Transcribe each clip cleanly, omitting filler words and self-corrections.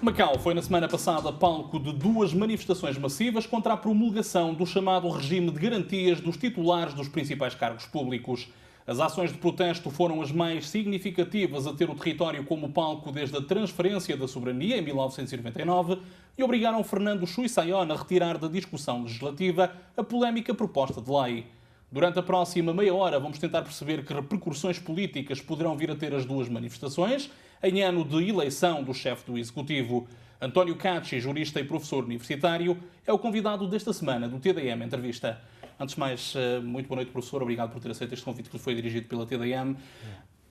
Macau foi na semana passada palco de duas manifestações massivas contra a promulgação do chamado regime de garantias dos titulares dos principais cargos públicos. As ações de protesto foram as mais significativas a ter o território como palco desde a transferência da soberania em 1999 e obrigaram Fernando Chui Sayón a retirar da discussão legislativa a polémica proposta de lei. Durante a próxima meia hora vamos tentar perceber que repercussões políticas poderão vir a ter as duas manifestações em ano de eleição do chefe do Executivo. António Cachi, jurista e professor universitário, é o convidado desta semana do TDM Entrevista. Antes de mais, muito boa noite, professor. Obrigado por ter aceito este convite que lhe foi dirigido pela TDM.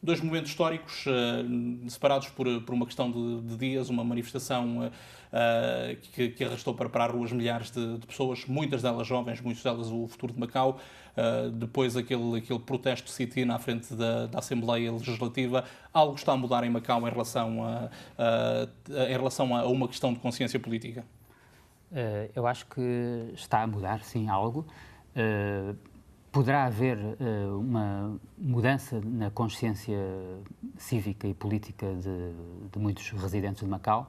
Dois momentos históricos separados por uma questão de dias, uma manifestação que arrastou para as ruas milhares de pessoas, muitas delas jovens, muitas delas o futuro de Macau. Depois aquele protesto sit-in na frente da Assembleia Legislativa. Algo está a mudar em Macau em relação a uma questão de consciência política? Eu acho que está a mudar, sim, algo. Poderá haver uma mudança na consciência cívica e política de muitos residentes de Macau,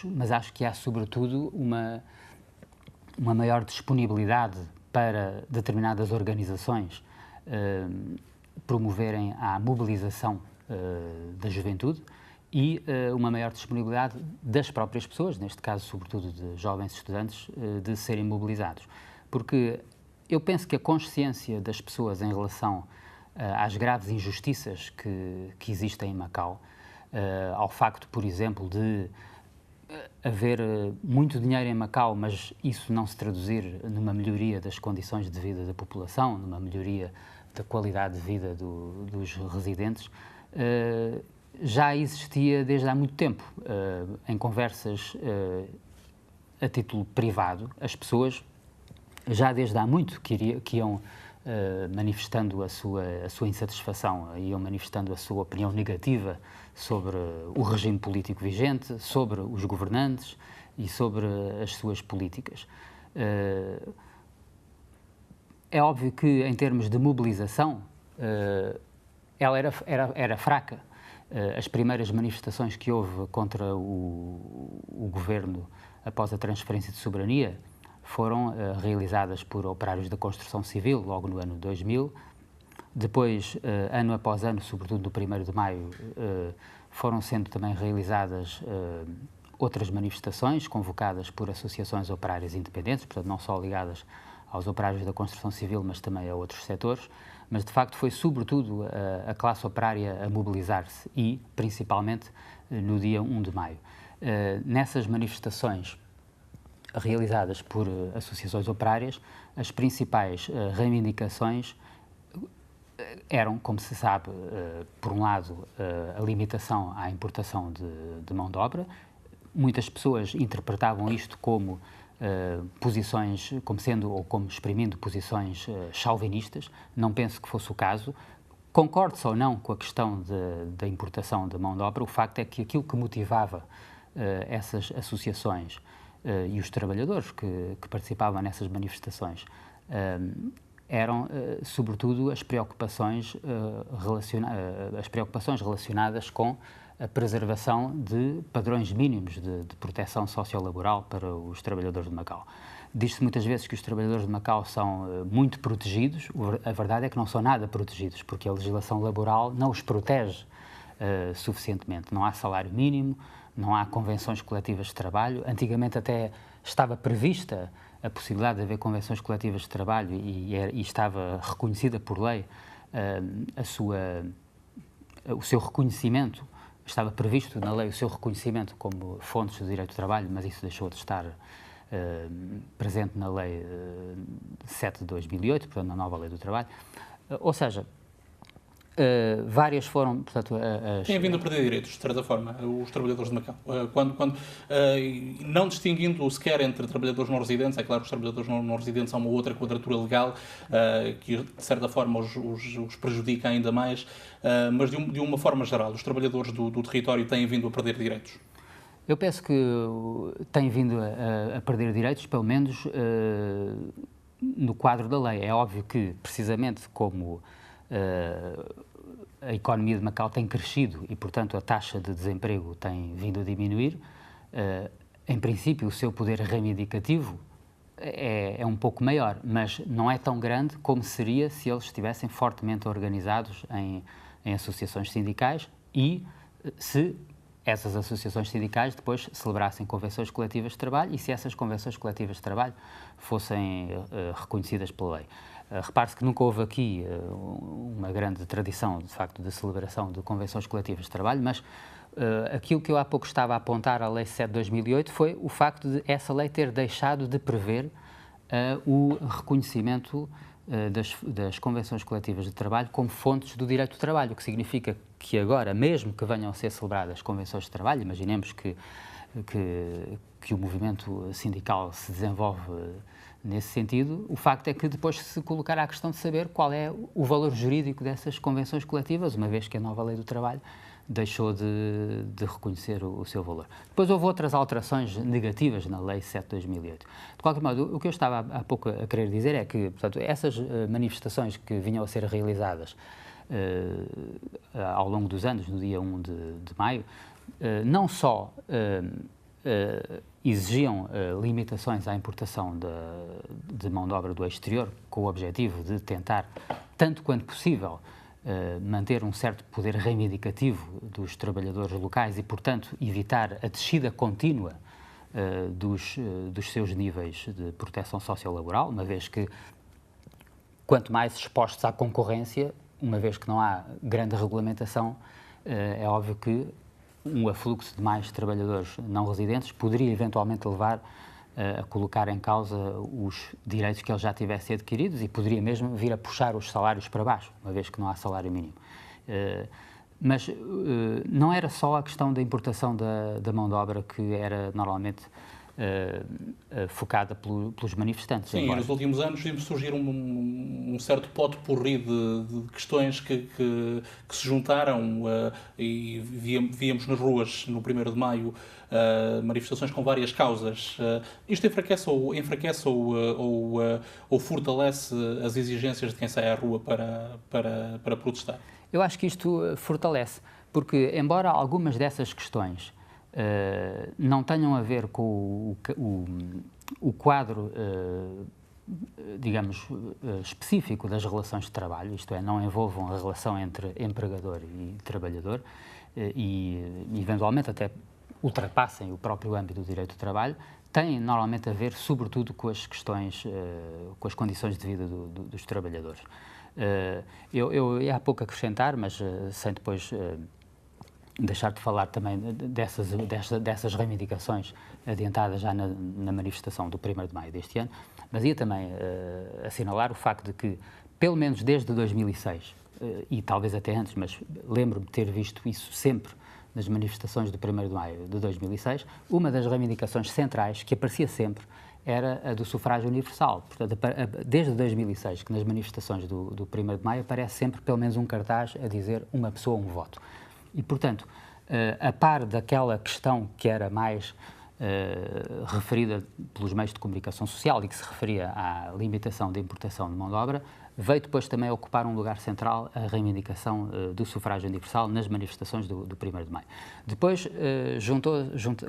mas acho que há, sobretudo, uma maior disponibilidade para determinadas organizações promoverem a mobilização da juventude e uma maior disponibilidade das próprias pessoas, neste caso, sobretudo de jovens estudantes, de serem mobilizados. Porque eu penso que a consciência das pessoas em relação às graves injustiças que existem em Macau, ao facto, por exemplo, de haver muito dinheiro em Macau, mas isso não se traduzir numa melhoria das condições de vida da população, numa melhoria da qualidade de vida dos residentes, já existia desde há muito tempo. Em conversas a título privado, as pessoas já desde há muito que iam manifestando a sua insatisfação, iam manifestando a sua opinião negativa sobre o regime político vigente, sobre os governantes e sobre as suas políticas. É óbvio que, em termos de mobilização, ela era fraca. As primeiras manifestações que houve contra o governo após a transferência de soberania foram realizadas por operários da construção civil, logo no ano 2000. Depois, ano após ano, sobretudo no 1º de maio, foram sendo também realizadas outras manifestações convocadas por associações operárias independentes, portanto, não só ligadas aos operários da construção civil, mas também a outros setores. Mas, de facto, foi sobretudo a classe operária a mobilizar-se e, principalmente, no dia 1 de maio. Nessas manifestações realizadas por associações operárias, as principais reivindicações eram, como se sabe, por um lado, a limitação à importação de mão de obra. Muitas pessoas interpretavam isto como posições, como sendo ou como exprimindo posições chauvinistas. Não penso que fosse o caso. Concorde-se ou não com a questão da importação de mão de obra, o facto é que aquilo que motivava essas associações e os trabalhadores que participavam nessas manifestações eram, sobretudo, as preocupações relacionadas com a preservação de padrões mínimos de proteção sociolaboral para os trabalhadores de Macau. Diz-se muitas vezes que os trabalhadores de Macau são muito protegidos. A verdade é que não são nada protegidos, porque a legislação laboral não os protege suficientemente. Não há salário mínimo, não há convenções coletivas de trabalho. Antigamente até estava prevista a possibilidade de haver convenções coletivas de trabalho e estava reconhecida por lei o seu reconhecimento, estava previsto na lei o seu reconhecimento como fontes de direito do trabalho, mas isso deixou de estar presente na lei 7 de 2008, portanto na nova lei do trabalho. Ou seja, várias foram, portanto, Têm vindo a perder direitos, de certa forma, os trabalhadores de Macau. Não distinguindo sequer entre trabalhadores não residentes, é claro que os trabalhadores não residentes há uma outra quadratura legal que, de certa forma, os prejudica ainda mais, mas de uma forma geral, os trabalhadores do território têm vindo a perder direitos. Eu penso que têm vindo a perder direitos, pelo menos no quadro da lei. É óbvio que, precisamente como a economia de Macau tem crescido e, portanto, a taxa de desemprego tem vindo a diminuir. Em princípio, o seu poder reivindicativo é um pouco maior, mas não é tão grande como seria se eles estivessem fortemente organizados em associações sindicais e se essas associações sindicais depois celebrassem convenções coletivas de trabalho e se essas convenções coletivas de trabalho fossem reconhecidas pela lei. Repare-se que nunca houve aqui uma grande tradição, de facto, de celebração de convenções coletivas de trabalho, mas aquilo que eu há pouco estava a apontar à Lei 7 de 2008 foi o facto de essa lei ter deixado de prever o reconhecimento das convenções coletivas de trabalho como fontes do direito do trabalho, o que significa que agora, mesmo que venham a ser celebradas convenções de trabalho, imaginemos que o movimento sindical se desenvolve nesse sentido, o facto é que depois se colocará a questão de saber qual é o valor jurídico dessas convenções coletivas, uma vez que a nova Lei do Trabalho deixou de reconhecer o seu valor. Depois houve outras alterações negativas na Lei 7 de 2008. De qualquer modo, o que eu estava há pouco a querer dizer é que, portanto, essas manifestações que vinham a ser realizadas ao longo dos anos, no dia 1 de maio, não só exigiam limitações à importação de mão de obra do exterior, com o objetivo de tentar, tanto quanto possível, manter um certo poder reivindicativo dos trabalhadores locais e, portanto, evitar a descida contínua dos seus níveis de proteção sociolaboral, uma vez que, quanto mais expostos à concorrência, uma vez que não há grande regulamentação, é óbvio que um afluxo de mais trabalhadores não residentes poderia eventualmente levar a colocar em causa os direitos que eles já tivessem adquiridos e poderia mesmo vir a puxar os salários para baixo, uma vez que não há salário mínimo. Mas não era só a questão da importação da mão de obra que era normalmente focada pelos manifestantes. Sim, nos últimos anos vimos surgir um certo pot-pourri de questões que se juntaram e víamos nas ruas no 1º de Maio manifestações com várias causas. Isto enfraquece ou fortalece as exigências de quem sai à rua para protestar? Eu acho que isto fortalece, porque embora algumas dessas questões não tenham a ver com o quadro, digamos, específico das relações de trabalho, isto é, não envolvam a relação entre empregador e trabalhador e, eventualmente, até ultrapassem o próprio âmbito do direito do trabalho, têm normalmente a ver, sobretudo, com as questões, com as condições de vida dos trabalhadores. Eu ia há pouco acrescentar, mas sem depois deixar de falar também dessas reivindicações adiantadas já na manifestação do 1º de Maio deste ano, mas ia também assinalar o facto de que, pelo menos desde 2006, e talvez até antes, mas lembro-me de ter visto isso sempre nas manifestações do 1º de Maio de 2006, uma das reivindicações centrais que aparecia sempre era a do sufrágio universal. Portanto, desde 2006, que nas manifestações do 1º de Maio aparece sempre pelo menos um cartaz a dizer uma pessoa, um voto. E, portanto, a par daquela questão que era mais referida pelos meios de comunicação social e que se referia à limitação da importação de mão de obra, veio depois também ocupar um lugar central a reivindicação do sufrágio universal nas manifestações do 1º de Maio. Depois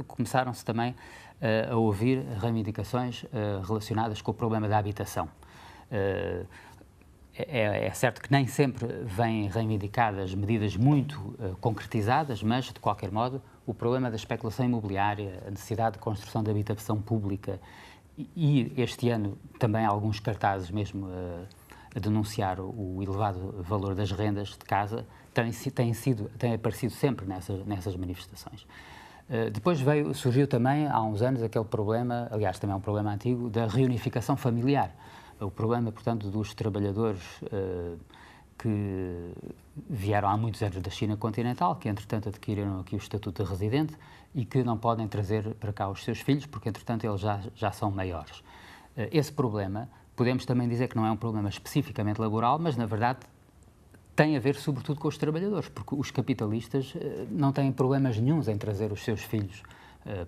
começaram-se também a ouvir reivindicações relacionadas com o problema da habitação. É certo que nem sempre vêm reivindicadas medidas muito concretizadas, mas, de qualquer modo, o problema da especulação imobiliária, a necessidade de construção de habitação pública e este ano também alguns cartazes mesmo a denunciar o elevado valor das rendas de casa, têm aparecido sempre nessas manifestações. Depois surgiu também, há uns anos, aquele problema, aliás, também é um problema antigo, da reunificação familiar. O problema, portanto, dos trabalhadores que vieram há muitos anos da China continental, que, entretanto, adquiriram aqui o estatuto de residente e que não podem trazer para cá os seus filhos, porque, entretanto, eles já são maiores. Esse problema, podemos também dizer que não é um problema especificamente laboral, mas, na verdade, tem a ver, sobretudo, com os trabalhadores, porque os capitalistas não têm problemas nenhuns em trazer os seus filhos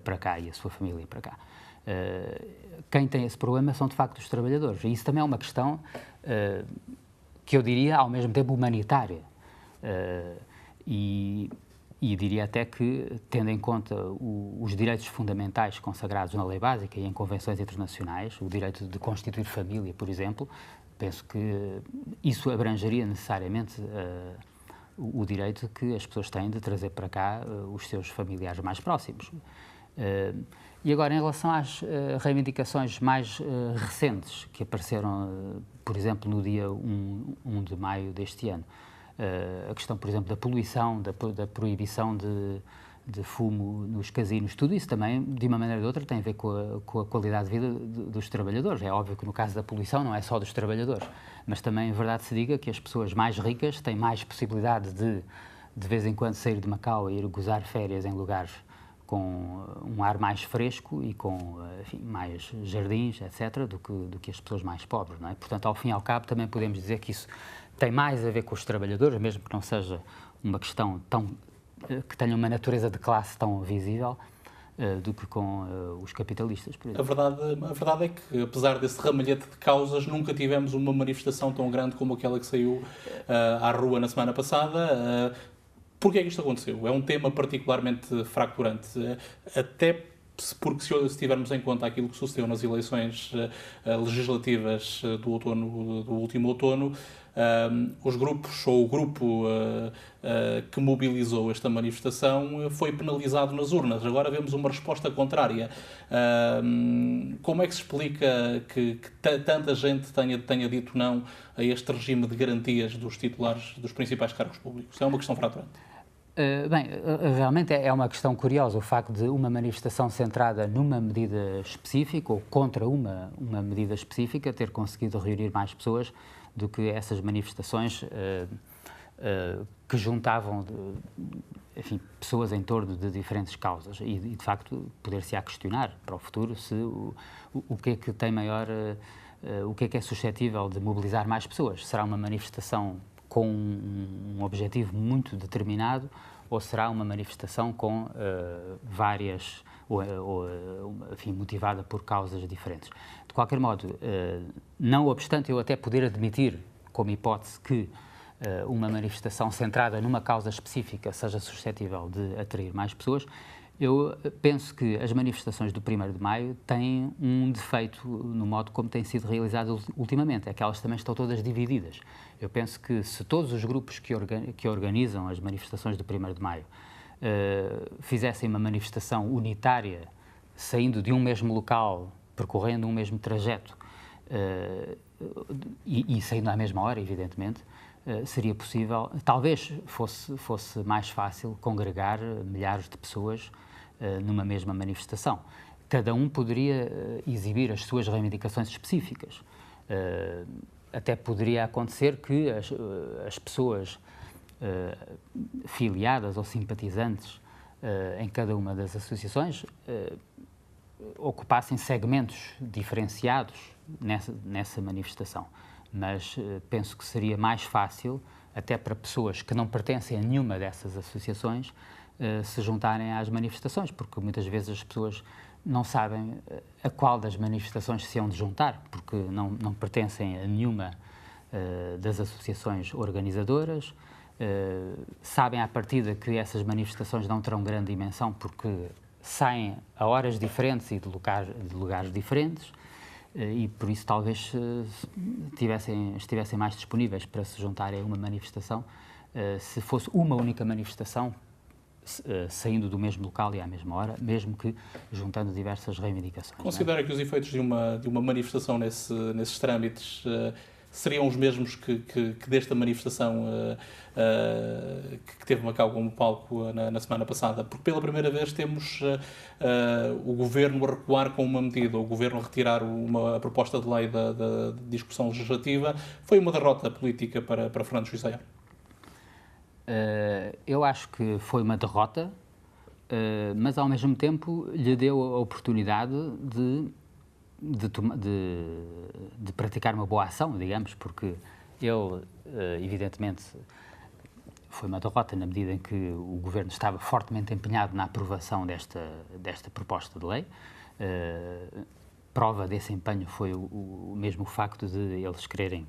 para cá e a sua família para cá. Quem tem esse problema são, de facto, os trabalhadores. E isso também é uma questão que eu diria, ao mesmo tempo, humanitária, E diria até que, tendo em conta os direitos fundamentais consagrados na lei básica e em convenções internacionais, o direito de constituir família, por exemplo, penso que isso abrangeria necessariamente o direito que as pessoas têm de trazer para cá os seus familiares mais próximos. E agora, em relação às reivindicações mais recentes, que apareceram, por exemplo, no dia 1 de maio deste ano, a questão, por exemplo, da poluição, da proibição de fumo nos casinos, tudo isso também, de uma maneira ou de outra, tem a ver com a qualidade de vida dos trabalhadores. É óbvio que no caso da poluição não é só dos trabalhadores, mas também é verdade se diga que as pessoas mais ricas têm mais possibilidade de vez em quando sair de Macau e ir gozar férias em lugares com um ar mais fresco e com, enfim, mais jardins, etc., do que as pessoas mais pobres, não é? Portanto, ao fim e ao cabo, também podemos dizer que isso tem mais a ver com os trabalhadores, mesmo que não seja uma questão que tenha uma natureza de classe tão visível, do que com os capitalistas, por exemplo. A verdade é que, apesar desse ramalhete de causas, nunca tivemos uma manifestação tão grande como aquela que saiu à rua na semana passada. Porquê é que isto aconteceu? É um tema particularmente fracturante, até porque se tivermos em conta aquilo que sucedeu nas eleições legislativas do último outono, os grupos, ou o grupo que mobilizou esta manifestação foi penalizado nas urnas. Agora vemos uma resposta contrária. Como é que se explica que tanta gente tenha dito não a este regime de garantias dos titulares dos principais cargos públicos? É uma questão fraturante. Bem, realmente é uma questão curiosa o facto de uma manifestação centrada numa medida específica ou contra uma medida específica ter conseguido reunir mais pessoas do que essas manifestações que juntavam, enfim, pessoas em torno de diferentes causas e de facto, poder-se-á questionar para o futuro se o que é que tem maior, o que é suscetível de mobilizar mais pessoas. Será uma manifestação com um objetivo muito determinado ou será uma manifestação com várias, enfim, motivada por causas diferentes. De qualquer modo, não obstante eu até poder admitir, como hipótese, que uma manifestação centrada numa causa específica seja suscetível de atrair mais pessoas, eu penso que as manifestações do 1º de Maio têm um defeito no modo como têm sido realizadas ultimamente, é que elas também estão todas divididas. Eu penso que se todos os grupos que organizam as manifestações do 1º de Maio fizessem uma manifestação unitária, saindo de um mesmo local, percorrendo um mesmo trajeto e saindo à mesma hora, evidentemente, seria possível, talvez fosse mais fácil congregar milhares de pessoas numa mesma manifestação. Cada um poderia exibir as suas reivindicações específicas. Até poderia acontecer que as pessoas filiadas ou simpatizantes em cada uma das associações ocupassem segmentos diferenciados nessa manifestação. Mas penso que seria mais fácil, até para pessoas que não pertencem a nenhuma dessas associações, se juntarem às manifestações, porque muitas vezes as pessoas não sabem a qual das manifestações se hão de juntar, porque não pertencem a nenhuma das associações organizadoras, sabem à partida que essas manifestações não terão grande dimensão porque saem a horas diferentes e de lugares diferentes, e por isso talvez estivessem mais disponíveis para se juntarem a uma manifestação se fosse uma única manifestação saindo do mesmo local e à mesma hora, mesmo que juntando diversas reivindicações. Considera que os efeitos de uma manifestação nesses trâmites seriam os mesmos que desta manifestação que teve Macau como palco na semana passada? Porque pela primeira vez temos o Governo a recuar com uma medida, o Governo a retirar uma proposta de lei da discussão legislativa. Foi uma derrota política para Fernando Juiz Aiar? Eu acho que foi uma derrota, mas ao mesmo tempo lhe deu a oportunidade de praticar uma boa ação, digamos, porque ele, evidentemente, foi uma derrota na medida em que o Governo estava fortemente empenhado na aprovação desta proposta de lei. Prova desse empenho foi o mesmo facto de eles quererem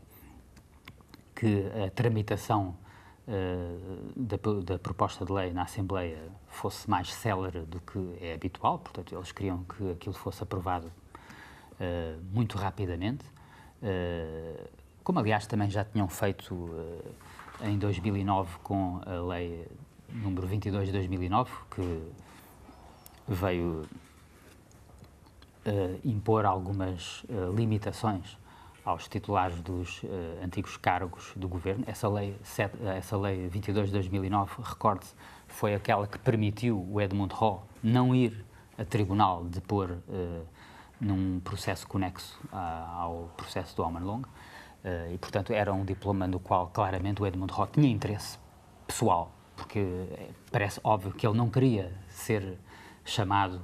que a tramitação da proposta de lei na Assembleia fosse mais célere do que é habitual, portanto, eles queriam que aquilo fosse aprovado muito rapidamente, como aliás também já tinham feito em 2009 com a lei número 22 de 2009, que veio impor algumas limitações aos titulares dos antigos cargos do governo. Essa lei 22 de 2009, recorde-se, foi aquela que permitiu o Edmund Hall não ir a tribunal depor num processo conexo ao processo do Alman Long, e, portanto, era um diploma no qual, claramente, o Edmund Hall tinha interesse pessoal, porque parece óbvio que ele não queria ser chamado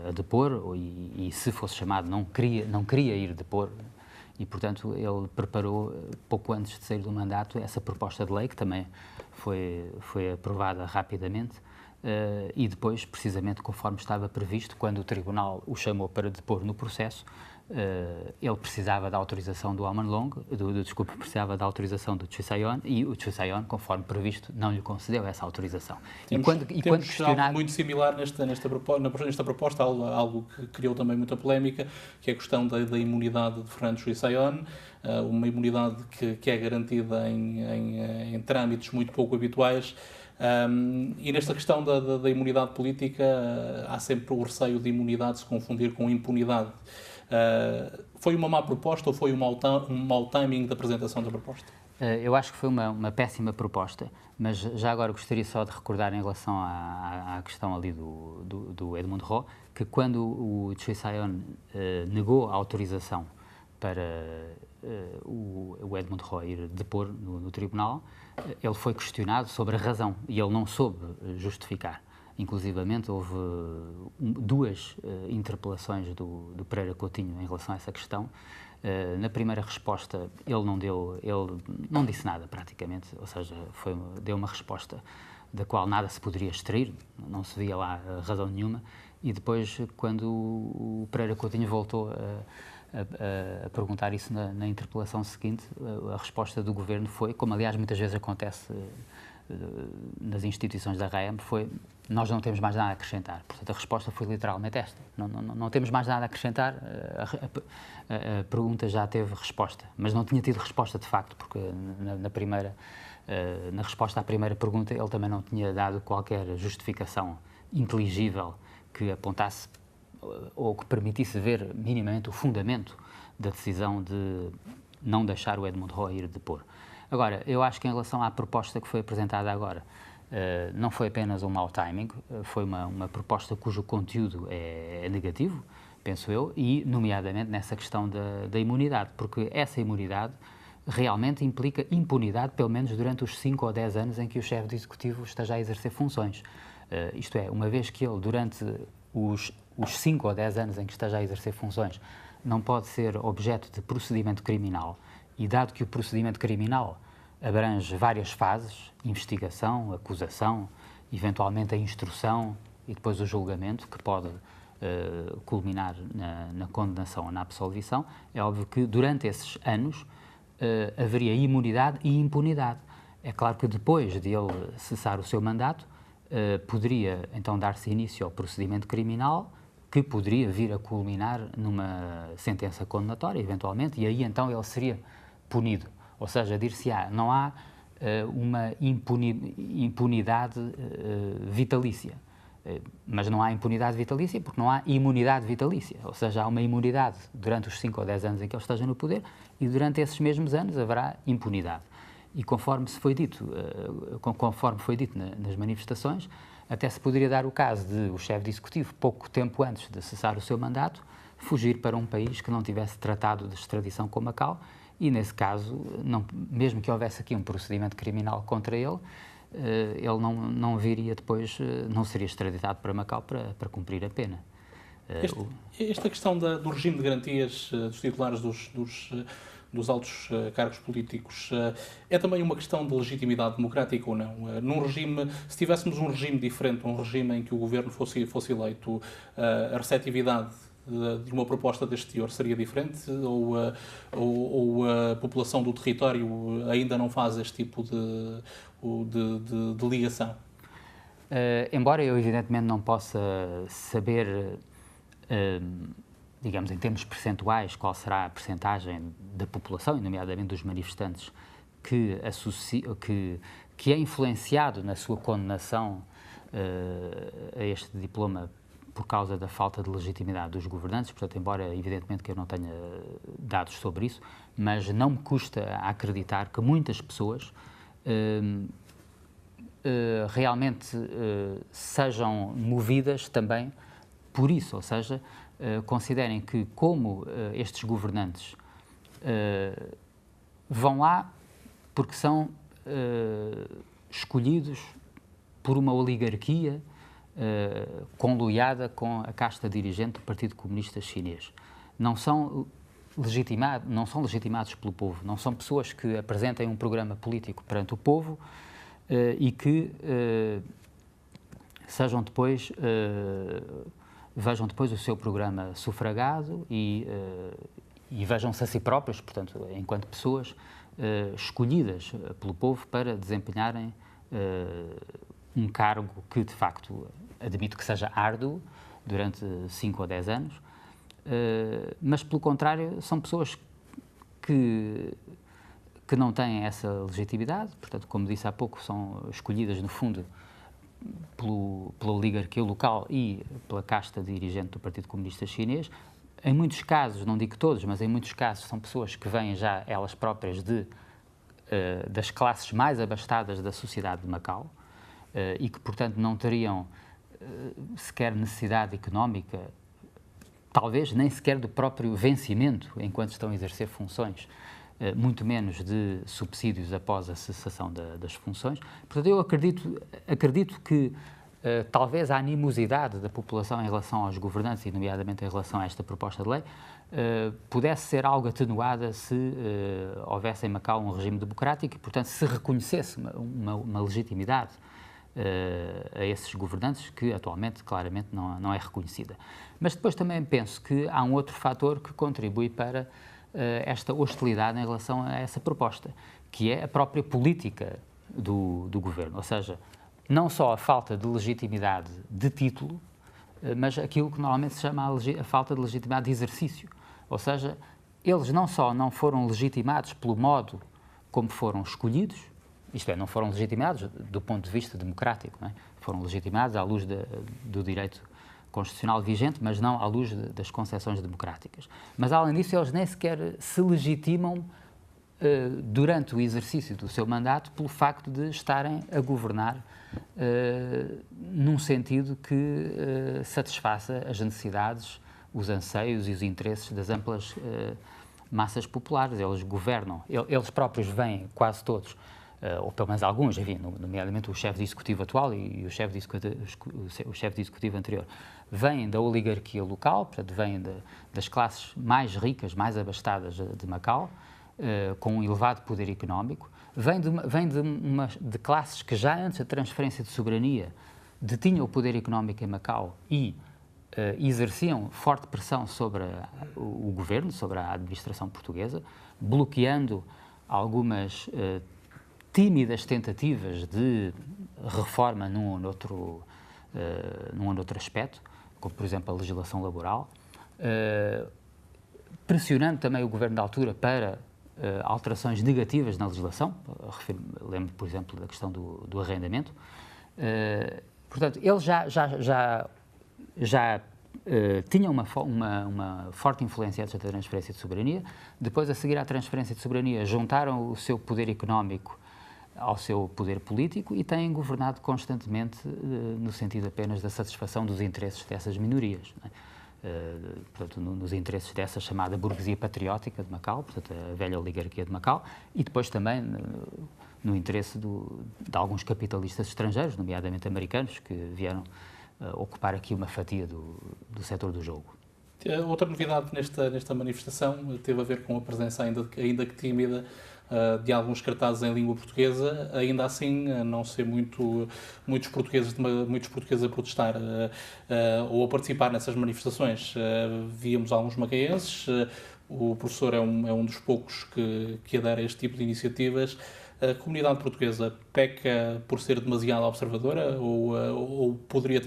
a depor, e se fosse chamado não queria ir depor, e, portanto, ele preparou, pouco antes de sair do mandato, essa proposta de lei, que também foi aprovada rapidamente, e depois, precisamente conforme estava previsto, quando o Tribunal o chamou para depor no processo, ele precisava da autorização do Alman Long, precisava da autorização do Choi e o Choi, conforme previsto, não lhe concedeu essa autorização. Temos questionado... algo muito similar nesta proposta, algo que criou também muita polémica, que é a questão da imunidade de Fernando Choi, uma imunidade que é garantida em trâmites muito pouco habituais. E nesta questão da imunidade política, há sempre o receio de imunidade se confundir com impunidade. Foi uma má proposta ou foi um mau timing da apresentação da proposta? Eu acho que foi uma péssima proposta, mas já agora gostaria só de recordar em relação à questão ali do Edmund Hall, que quando o Choi negou a autorização para o Edmund Hall ir depor no tribunal, ele foi questionado sobre a razão e ele não soube justificar. Inclusivamente, houve duas interpelações do Pereira Coutinho em relação a essa questão. Na primeira resposta, ele não disse nada, praticamente, ou seja, deu uma resposta da qual nada se poderia extrair, não se via lá razão nenhuma, e depois, quando o Pereira Coutinho voltou a perguntar isso na interpelação seguinte, a resposta do Governo foi, como aliás muitas vezes acontece nas instituições da RAEM, foi: nós não temos mais nada a acrescentar. Portanto, a resposta foi literalmente esta: não temos mais nada a acrescentar. A pergunta já teve resposta, mas não tinha tido resposta de facto, porque na resposta à primeira pergunta ele também não tinha dado qualquer justificação inteligível que apontasse ou que permitisse ver minimamente o fundamento da decisão de não deixar o Edmund Hall ir depor. Agora, eu acho que em relação à proposta que foi apresentada agora, não foi apenas um mau timing, foi uma proposta cujo conteúdo é negativo, penso eu, e nomeadamente nessa questão da imunidade, porque essa imunidade realmente implica impunidade, pelo menos durante os 5 ou 10 anos em que o chefe do Executivo esteja a exercer funções. Isto é, uma vez que ele, durante os 5 ou 10 anos em que esteja a exercer funções, não pode ser objeto de procedimento criminal, e dado que o procedimento criminal abrange várias fases, investigação, acusação, eventualmente a instrução e depois o julgamento, que pode culminar na condenação ou na absolvição, é óbvio que durante esses anos haveria imunidade e impunidade. É claro que depois de ele cessar o seu mandato, poderia então dar-se início ao procedimento criminal, que poderia vir a culminar numa sentença condenatória, eventualmente, e aí então ele seria punido. Ou seja, dir-se-á, não há uma impunidade vitalícia. Mas não há impunidade vitalícia porque não há imunidade vitalícia. Ou seja, há uma imunidade durante os 5 ou 10 anos em que ele esteja no poder e durante esses mesmos anos haverá impunidade. E conforme foi dito nas manifestações, até se poderia dar o caso de o chefe de executivo, pouco tempo antes de cessar o seu mandato, fugir para um país que não tivesse tratado de extradição com Macau, e nesse caso, mesmo que houvesse aqui um procedimento criminal contra ele, ele não viria depois, não seria extraditado para Macau para cumprir a pena. Esta questão do regime de garantias dos titulares dos altos cargos políticos é também uma questão de legitimidade democrática ou não? Se tivéssemos um regime diferente, um regime em que o governo fosse eleito, a receptividade de uma proposta deste teor seria diferente? Ou a população do território ainda não faz este tipo de ligação? Embora eu, evidentemente, não possa saber, digamos, em termos percentuais, qual será a percentagem da população, e nomeadamente dos manifestantes, que é influenciado na sua condenação a este diploma por causa da falta de legitimidade dos governantes, portanto, embora evidentemente que eu não tenha dados sobre isso, mas não me custa acreditar que muitas pessoas realmente sejam movidas também por isso, ou seja, considerem que como estes governantes vão lá porque são escolhidos por uma oligarquia conluiada com a casta dirigente do Partido Comunista Chinês. Não são legitimados pelo povo, não são pessoas que apresentem um programa político perante o povo e que vejam depois o seu programa sufragado e vejam-se a si próprios, portanto, enquanto pessoas escolhidas pelo povo para desempenharem um cargo que, de facto, admito que seja árduo durante 5 ou 10 anos, mas, pelo contrário, são pessoas que não têm essa legitimidade, portanto, como disse há pouco, são escolhidas, no fundo, pela oligarquia local e pela casta dirigente do Partido Comunista Chinês. Em muitos casos, não digo todos, mas em muitos casos são pessoas que vêm já elas próprias das classes mais abastadas da sociedade de Macau e que, portanto, não teriam sequer necessidade económica, talvez nem sequer do próprio vencimento enquanto estão a exercer funções, muito menos de subsídios após a cessação das funções. Portanto, eu acredito que talvez a animosidade da população em relação aos governantes, e nomeadamente em relação a esta proposta de lei, pudesse ser algo atenuada se houvesse em Macau um regime democrático e, portanto, se reconhecesse uma legitimidade a esses governantes que atualmente, claramente, não é reconhecida. Mas depois também penso que há um outro fator que contribui para esta hostilidade em relação a essa proposta, que é a própria política do governo, ou seja, não só a falta de legitimidade de título, mas aquilo que normalmente se chama a falta de legitimidade de exercício. Ou seja, eles não só não foram legitimados pelo modo como foram escolhidos, isto é, não foram legitimados do ponto de vista democrático, não é? Foram legitimados à luz do direito constitucional vigente, mas não à luz das concessões democráticas. Mas, além disso, eles nem sequer se legitimam durante o exercício do seu mandato pelo facto de estarem a governar num sentido que satisfaça as necessidades, os anseios e os interesses das amplas massas populares. Eles governam, eles próprios vêm, quase todos, ou pelo menos alguns, enfim, nomeadamente o chefe de executivo atual e o chefe de executivo anterior, vêm da oligarquia local, portanto, vêm das classes mais ricas, mais abastadas de Macau, com um elevado poder económico, vêm de classes que já antes da transferência de soberania detinham o poder económico em Macau e exerciam forte pressão sobre o governo, sobre a administração portuguesa, bloqueando algumas tímidas tentativas de reforma num ou noutro aspecto, como, por exemplo, a legislação laboral, pressionando também o governo da altura para alterações negativas na legislação, lembro, por exemplo, da questão do arrendamento. Portanto, eles já tinham uma forte influência antes da transferência de soberania. Depois, a seguir à transferência de soberania, juntaram o seu poder económico ao seu poder político e têm governado constantemente no sentido apenas da satisfação dos interesses dessas minorias, não é? Portanto, nos interesses dessa chamada burguesia patriótica de Macau, portanto, a velha oligarquia de Macau, e depois também no interesse de alguns capitalistas estrangeiros, nomeadamente americanos, que vieram ocupar aqui uma fatia do setor do jogo. Outra novidade nesta manifestação teve a ver com a presença, ainda que tímida, de alguns cartazes em língua portuguesa, ainda assim não ser muitos portugueses a protestar ou a participar nessas manifestações. Víamos alguns macaenses, o professor é um dos poucos que adere a este tipo de iniciativas. A comunidade portuguesa peca por ser demasiado observadora ou poderia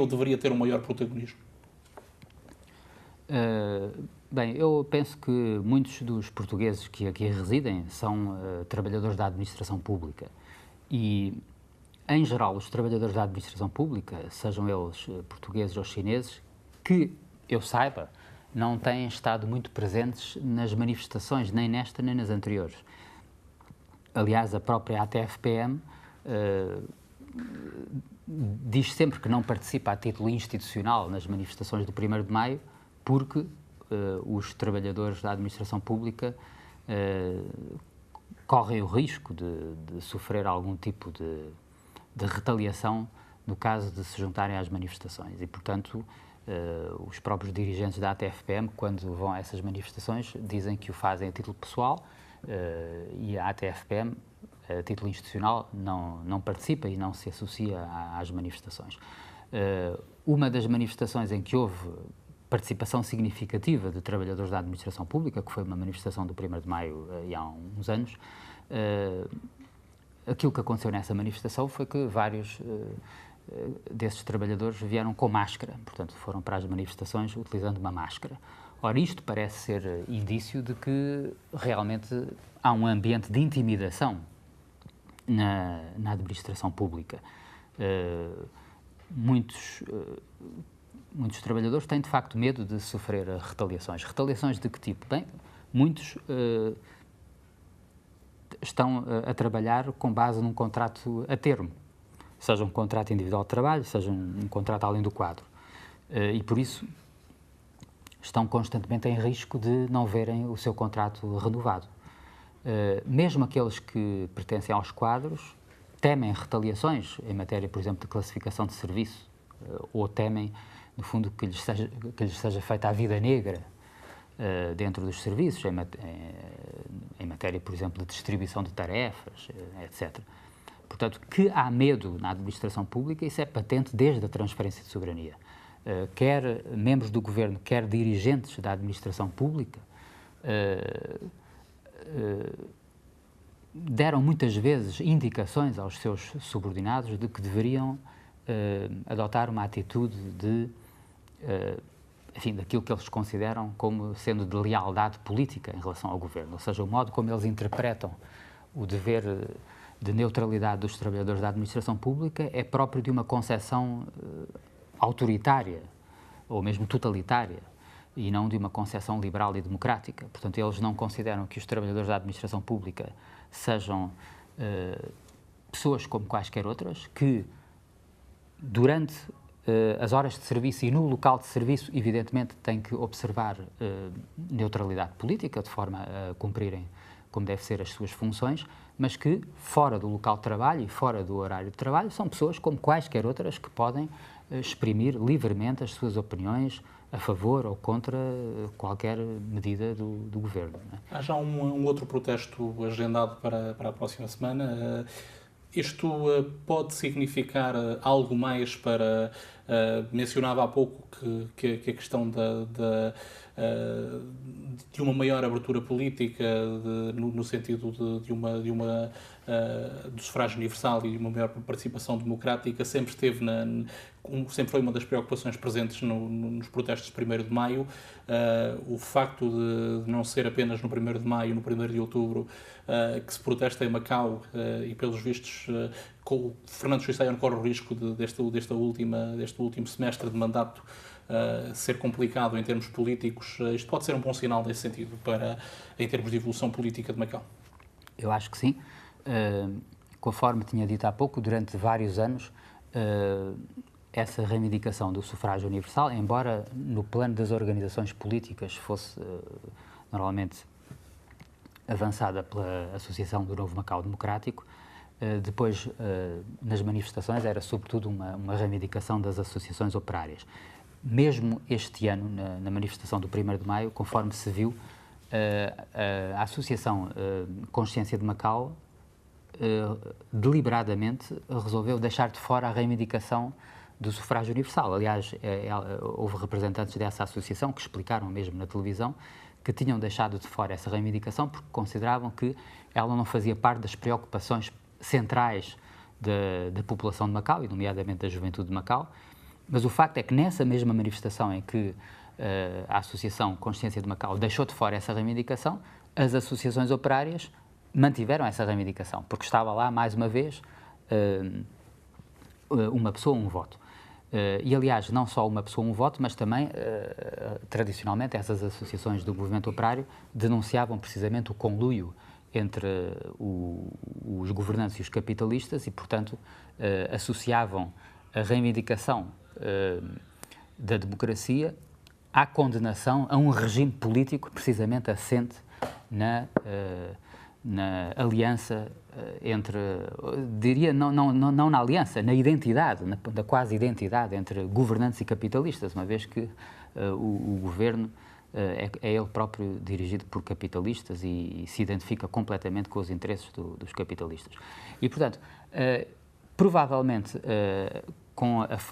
ou deveria ter um maior protagonismo? Bem, eu penso que muitos dos portugueses que aqui residem são trabalhadores da administração pública e, em geral, os trabalhadores da administração pública, sejam eles portugueses ou chineses, que eu saiba, não têm estado muito presentes nas manifestações, nem nesta nem nas anteriores. Aliás, a própria ATFPM diz sempre que não participa a título institucional nas manifestações do 1º de Maio, porque os trabalhadores da administração pública correm o risco de sofrer algum tipo de retaliação no caso de se juntarem às manifestações. E, portanto, os próprios dirigentes da ATFPM, quando vão a essas manifestações, dizem que o fazem a título pessoal e a ATFPM, a título institucional, não participa e não se associa às manifestações. Uma das manifestações em que houve participação significativa de trabalhadores da administração pública, que foi uma manifestação do 1º de Maio há uns anos, aquilo que aconteceu nessa manifestação foi que vários desses trabalhadores vieram com máscara, portanto foram para as manifestações utilizando uma máscara. Ora, isto parece ser indício de que realmente há um ambiente de intimidação na administração pública. Muitos trabalhadores têm, de facto, medo de sofrer retaliações. Retaliações de que tipo? Bem, muitos estão a trabalhar com base num contrato a termo, seja um contrato individual de trabalho, seja um contrato além do quadro. E, por isso, estão constantemente em risco de não verem o seu contrato renovado. Mesmo aqueles que pertencem aos quadros temem retaliações em matéria, por exemplo, de classificação de serviço, ou temem, no fundo, que lhes seja feita a vida negra dentro dos serviços, em matéria, por exemplo, de distribuição de tarefas, etc. Portanto, que há medo na administração pública, isso é patente desde a transferência de soberania. Quer membros do governo, quer dirigentes da administração pública, deram muitas vezes indicações aos seus subordinados de que deveriam adotar uma atitude daquilo que eles consideram como sendo de lealdade política em relação ao governo, ou seja, o modo como eles interpretam o dever de neutralidade dos trabalhadores da administração pública é próprio de uma concepção autoritária ou mesmo totalitária e não de uma concepção liberal e democrática. Portanto, eles não consideram que os trabalhadores da administração pública sejam pessoas como quaisquer outras, que durante as horas de serviço e no local de serviço, evidentemente, têm que observar neutralidade política, de forma a cumprirem como deve ser as suas funções, mas que fora do local de trabalho e fora do horário de trabalho são pessoas como quaisquer outras que podem exprimir livremente as suas opiniões a favor ou contra qualquer medida do governo. Não é? Há já um outro protesto agendado para a próxima semana. Isto pode significar algo mais para... mencionava há pouco que a questão de uma maior abertura política, no sentido do sufrágio universal e de uma maior participação democrática, sempre foi uma das preocupações presentes nos protestos de 1º de Maio. O facto de não ser apenas no 1º de Maio, no 1º de Outubro, que se protesta em Macau e, pelos vistos, o Fernando Chissaion corre o risco deste último semestre de mandato ser complicado em termos políticos. Isto pode ser um bom sinal nesse sentido, em termos de evolução política de Macau? Eu acho que sim. Conforme tinha dito há pouco, durante vários anos, essa reivindicação do sufrágio universal, embora no plano das organizações políticas fosse normalmente avançada pela Associação do Novo Macau Democrático, depois nas manifestações era sobretudo uma reivindicação das associações operárias. mesmo este ano, na manifestação do 1º de Maio, conforme se viu, a Associação Consciência de Macau deliberadamente resolveu deixar de fora a reivindicação do sufrágio universal. Aliás, houve representantes dessa associação que explicaram mesmo na televisão que tinham deixado de fora essa reivindicação porque consideravam que ela não fazia parte das preocupações centrais da população de Macau, e nomeadamente da juventude de Macau. Mas o facto é que nessa mesma manifestação em que a Associação Consciência de Macau deixou de fora essa reivindicação, as associações operárias mantiveram essa reivindicação, porque estava lá, mais uma vez, uma pessoa, um voto. E, aliás, não só uma pessoa, um voto, mas também, tradicionalmente, essas associações do movimento operário denunciavam precisamente o conluio entre os governantes e os capitalistas e, portanto, associavam a reivindicação da democracia à condenação a um regime político precisamente assente na aliança entre, diria, não na aliança, na identidade, na quase identidade entre governantes e capitalistas, uma vez que o governo é ele próprio dirigido por capitalistas e se identifica completamente com os interesses dos capitalistas. E, portanto, provavelmente,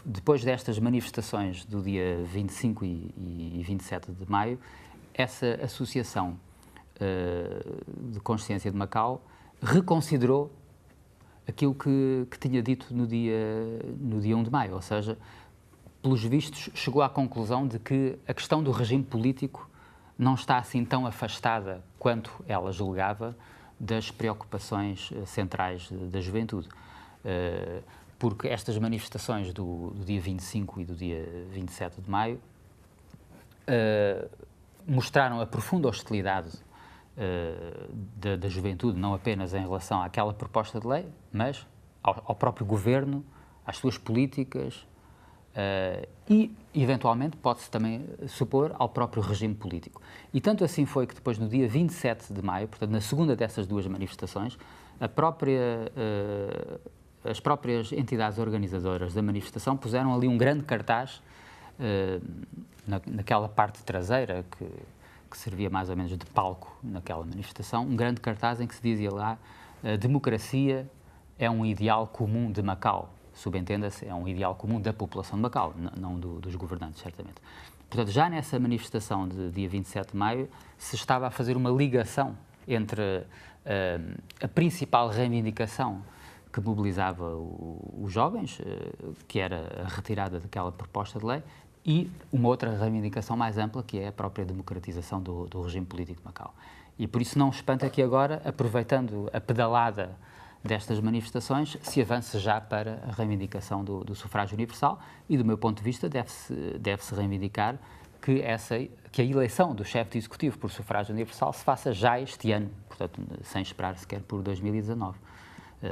depois destas manifestações do dia 25 e 27 de maio, essa associação de Consciência de Macau reconsiderou aquilo que tinha dito no dia 1 de maio, ou seja, pelos vistos chegou à conclusão de que a questão do regime político não está assim tão afastada quanto ela julgava das preocupações centrais da juventude. Porque estas manifestações do dia 25 e do dia 27 de maio mostraram a profunda hostilidade da juventude, não apenas em relação àquela proposta de lei, mas ao próprio governo, às suas políticas e, eventualmente, pode-se também supor ao próprio regime político. E tanto assim foi que depois, no dia 27 de maio, portanto, na segunda dessas duas manifestações, as próprias entidades organizadoras da manifestação puseram ali um grande cartaz naquela parte traseira que servia mais ou menos de palco naquela manifestação, um grande cartaz em que se dizia lá: a democracia é um ideal comum de Macau. Subentenda-se, é um ideal comum da população de Macau, não dos governantes, certamente. Portanto, já nessa manifestação de dia 27 de maio, se estava a fazer uma ligação entre a principal reivindicação que mobilizava os jovens, que era a retirada daquela proposta de lei, e uma outra reivindicação mais ampla, que é a própria democratização do regime político de Macau. E por isso não espanta que agora, aproveitando a pedalada destas manifestações, se avance já para a reivindicação do sufrágio universal e, do meu ponto de vista, deve-se reivindicar que a eleição do chefe do Executivo por sufrágio universal se faça já este ano, portanto, sem esperar sequer por 2019.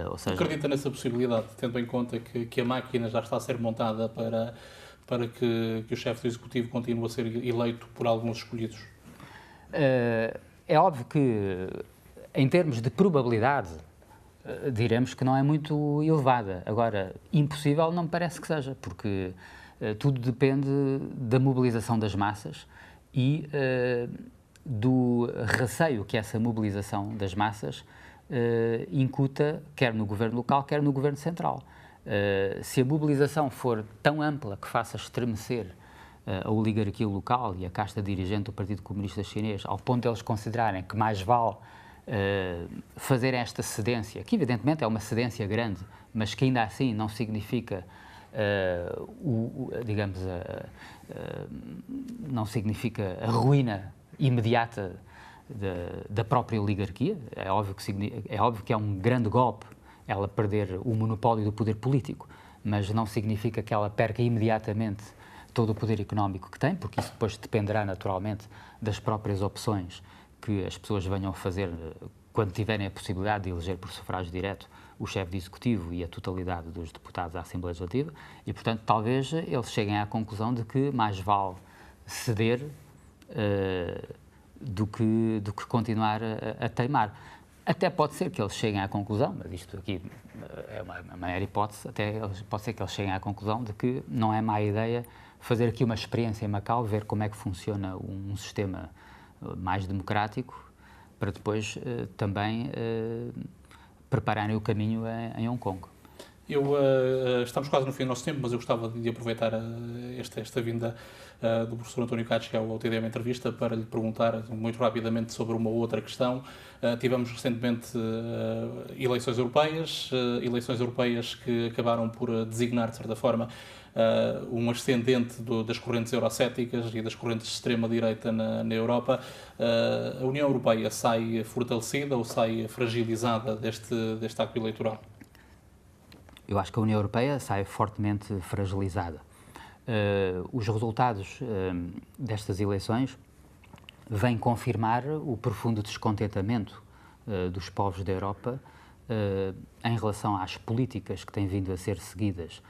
Ou seja, acredita nessa possibilidade, tendo em conta que a máquina já está a ser montada para que o chefe do Executivo continue a ser eleito por alguns escolhidos? É óbvio que, em termos de probabilidade, diremos que não é muito elevada. Agora, impossível não me parece que seja, porque tudo depende da mobilização das massas e do receio que essa mobilização das massas incuta, quer no governo local, quer no governo central. Se a mobilização for tão ampla que faça estremecer a oligarquia local e a casta dirigente do Partido Comunista Chinês, ao ponto de eles considerarem que mais vale fazer esta cedência, que evidentemente é uma cedência grande, mas que ainda assim não significa, não significa a ruína imediata da própria oligarquia. É óbvio que é um grande golpe ela perder o monopólio do poder político, mas não significa que ela perca imediatamente todo o poder económico que tem, porque isso depois dependerá naturalmente das próprias opções que as pessoas venham a fazer quando tiverem a possibilidade de eleger por sufrágio direto o chefe de executivo e a totalidade dos deputados da Assembleia Legislativa e, portanto, talvez eles cheguem à conclusão de que mais vale ceder do que continuar a teimar. Até pode ser que eles cheguem à conclusão, mas isto aqui é uma mera hipótese, até pode ser que eles cheguem à conclusão de que não é má ideia fazer aqui uma experiência em Macau, ver como é que funciona um sistema mais democrático, para depois também prepararem o caminho em Hong Kong. Estamos quase no fim do nosso tempo, mas eu gostava de aproveitar esta vinda do professor António Cates ao TDM Entrevista para lhe perguntar muito rapidamente sobre uma outra questão. Tivemos recentemente eleições europeias que acabaram por designar, de certa forma, um ascendente das correntes eurocéticas e das correntes de extrema-direita na Europa. A União Europeia sai fortalecida ou sai fragilizada deste ato eleitoral? Eu acho que a União Europeia sai fortemente fragilizada. Os resultados destas eleições vêm confirmar o profundo descontentamento dos povos da Europa em relação às políticas que têm vindo a ser seguidas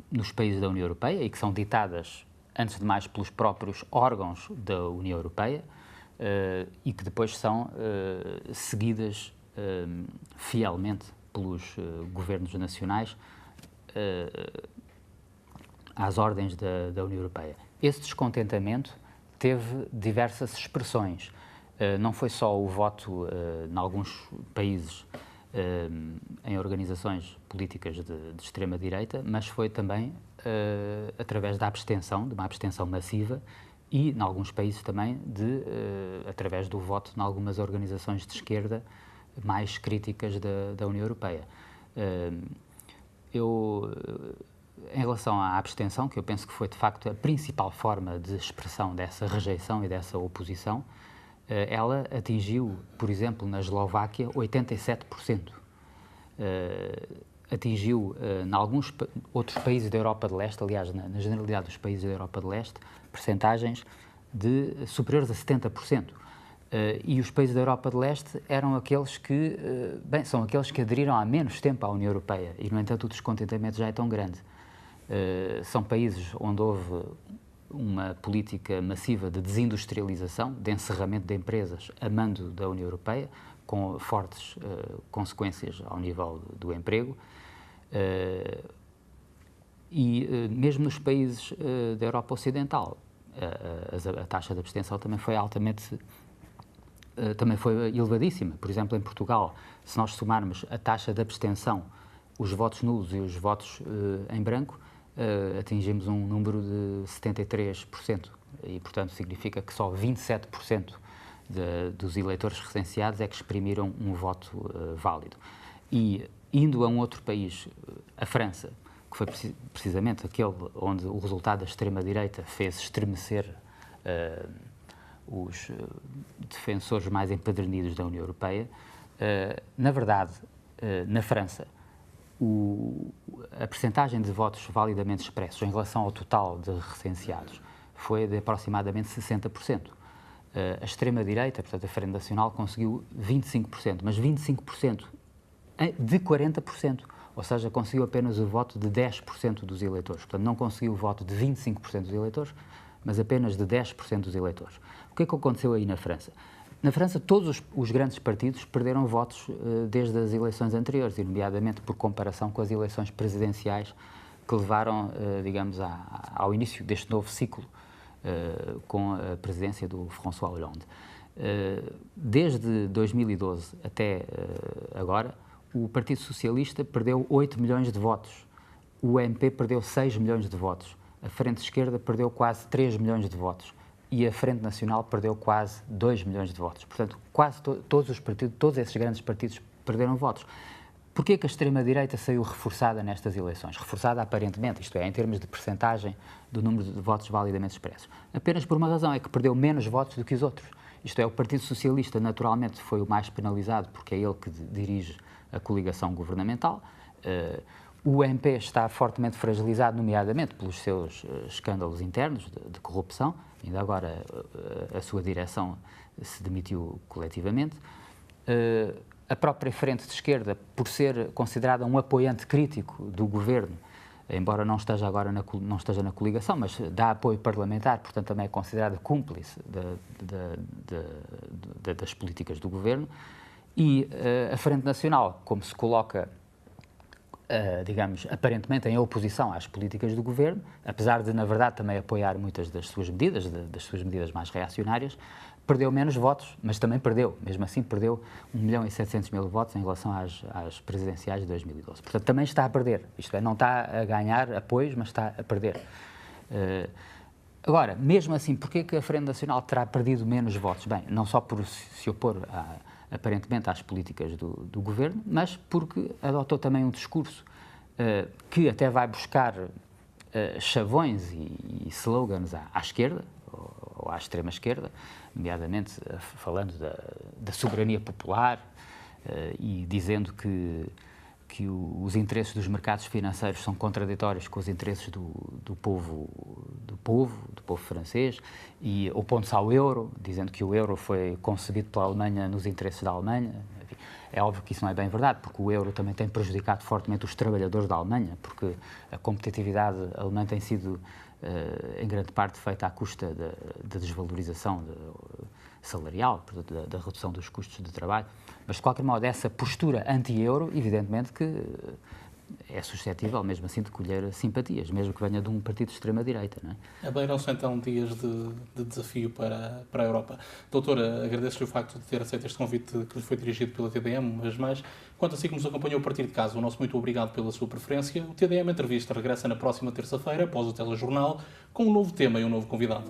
nos países da União Europeia e que são ditadas, antes de mais, pelos próprios órgãos da União Europeia e que depois são seguidas fielmente pelos governos nacionais às ordens da União Europeia. Esse descontentamento teve diversas expressões. Não foi só o voto, em alguns países, em organizações políticas de extrema-direita, mas foi também através da abstenção, de uma abstenção massiva, e, em alguns países também, através do voto em algumas organizações de esquerda mais críticas da União Europeia. Em relação à abstenção, que eu penso que foi de facto a principal forma de expressão dessa rejeição e dessa oposição, ela atingiu, por exemplo, na Eslováquia, 87%. Atingiu, em alguns outros países da Europa de Leste, aliás, na generalidade dos países da Europa de Leste, percentagens superiores a 70%. E os países da Europa de Leste eram aqueles que, são aqueles que aderiram há menos tempo à União Europeia e, no entanto, o descontentamento já é tão grande. São países onde houve uma política massiva de desindustrialização, de encerramento de empresas a mando da União Europeia, com fortes consequências ao nível do emprego. E mesmo nos países da Europa Ocidental, a taxa de abstenção também foi elevadíssima. Por exemplo, em Portugal, se nós somarmos a taxa de abstenção, os votos nulos e os votos em branco, atingimos um número de 73%. E, portanto, significa que só 27% dos eleitores recenseados é que exprimiram um voto válido. E, indo a um outro país, a França, que foi precisamente aquele onde o resultado da extrema-direita fez estremecer os defensores mais empedernidos da União Europeia, na verdade, na França, a percentagem de votos validamente expressos em relação ao total de recenseados foi de aproximadamente 60%. A extrema-direita, portanto a Frente Nacional, conseguiu 25%, mas 25% de 40%, ou seja, conseguiu apenas o voto de 10% dos eleitores. Portanto, não conseguiu o voto de 25% dos eleitores, mas apenas de 10% dos eleitores. O que é que aconteceu aí na França? Na França, todos os grandes partidos perderam votos desde as eleições anteriores, e nomeadamente por comparação com as eleições presidenciais que levaram, digamos, ao início deste novo ciclo com a presidência do François Hollande. Desde 2012 até agora, o Partido Socialista perdeu 8 milhões de votos, o MP perdeu 6 milhões de votos, a Frente Esquerda perdeu quase 3 milhões de votos e a Frente Nacional perdeu quase 2 milhões de votos. Portanto, quase todos os partidos, todos esses grandes partidos perderam votos. Porquê que a extrema-direita saiu reforçada nestas eleições? Reforçada aparentemente, isto é, em termos de percentagem do número de votos validamente expressos. Apenas por uma razão, é que perdeu menos votos do que os outros. Isto é, o Partido Socialista naturalmente foi o mais penalizado porque é ele que dirige a coligação governamental. O MP está fortemente fragilizado, nomeadamente pelos seus escândalos internos de corrupção. Ainda agora a sua direção se demitiu coletivamente. A própria Frente de Esquerda, por ser considerada um apoiante crítico do governo, embora não esteja agora não esteja na coligação, mas dá apoio parlamentar, portanto também é considerada cúmplice das políticas do governo. E a Frente Nacional, como se coloca digamos, aparentemente em oposição às políticas do governo, apesar de, na verdade, também apoiar muitas das suas medidas mais reacionárias, perdeu menos votos, mas também perdeu, mesmo assim perdeu 1.700.000 votos em relação às presidenciais de 2012. Portanto, também está a perder, isto é, não está a ganhar apoios, mas está a perder. Agora, mesmo assim, porquê que a Frente Nacional terá perdido menos votos? Bem, não só por se opor, aparentemente, às políticas do governo, mas porque adotou também um discurso que até vai buscar chavões e slogans à esquerda, ou à extrema-esquerda, nomeadamente falando da soberania popular e dizendo que os interesses dos mercados financeiros são contraditórios com os interesses do povo francês, e opondo-se ao euro, dizendo que o euro foi concebido pela Alemanha nos interesses da Alemanha. Enfim, é óbvio que isso não é bem verdade, porque o euro também tem prejudicado fortemente os trabalhadores da Alemanha, porque a competitividade alemã tem sido, em grande parte, feita à custa da desvalorização salarial, portanto, da redução dos custos de trabalho. Mas, de qualquer modo, essa postura anti-euro, evidentemente que é suscetível, mesmo assim, de colher simpatias, mesmo que venha de um partido de extrema-direita, não é? Abeiram-se, então, dias de desafio para a Europa. Doutora, agradeço-lhe o facto de ter aceito este convite que lhe foi dirigido pela TDM, mas mais, quanto a si que nos acompanhou a partir de casa, o nosso muito obrigado pela sua preferência. O TDM Entrevista regressa na próxima terça-feira, após o telejornal, com um novo tema e um novo convidado.